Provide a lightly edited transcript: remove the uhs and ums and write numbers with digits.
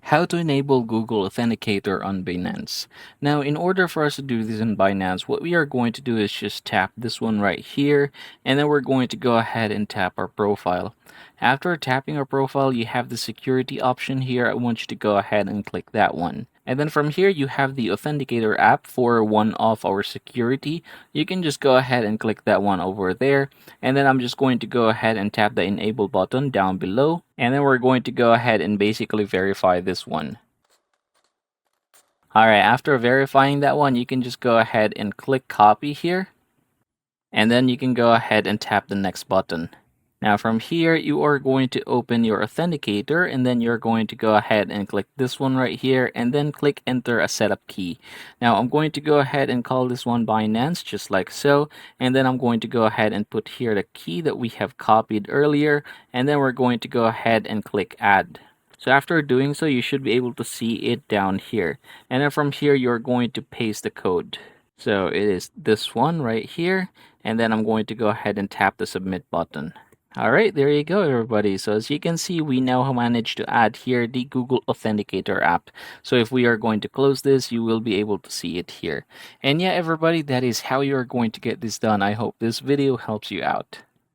How to enable Google Authenticator on Binance. Now, in order for us to do this in Binance, what we are going to do is just tap this one right here, and then we're going to go ahead and tap our profile. After tapping our profile, you have the security option here. I want you to go ahead and click that one. And then from here, you have the Authenticator app for one of our security. You can just go ahead and click that one over there. And then I'm just going to go ahead and tap the enable button down below. And then we're going to go ahead and basically verify this one. All right, after verifying that one, you can just go ahead and click copy here. And then you can go ahead and tap the next button. Now from here, you are going to open your authenticator, and then you're going to go ahead and click this one right here, and then click enter a setup key. Now I'm going to go ahead and call this one Binance, just like so, and then I'm going to go ahead and put here the key that we have copied earlier, and then we're going to go ahead and click add. So after doing so, you should be able to see it down here. And then from here, you're going to paste the code. So it is this one right here, and then I'm going to go ahead and tap the submit button. Alright, there you go everybody. So as you can see, we now managed to add here the Google Authenticator app. So if we are going to close this, you will be able to see it here. And yeah everybody, that is how you are going to get this done. I hope this video helps you out.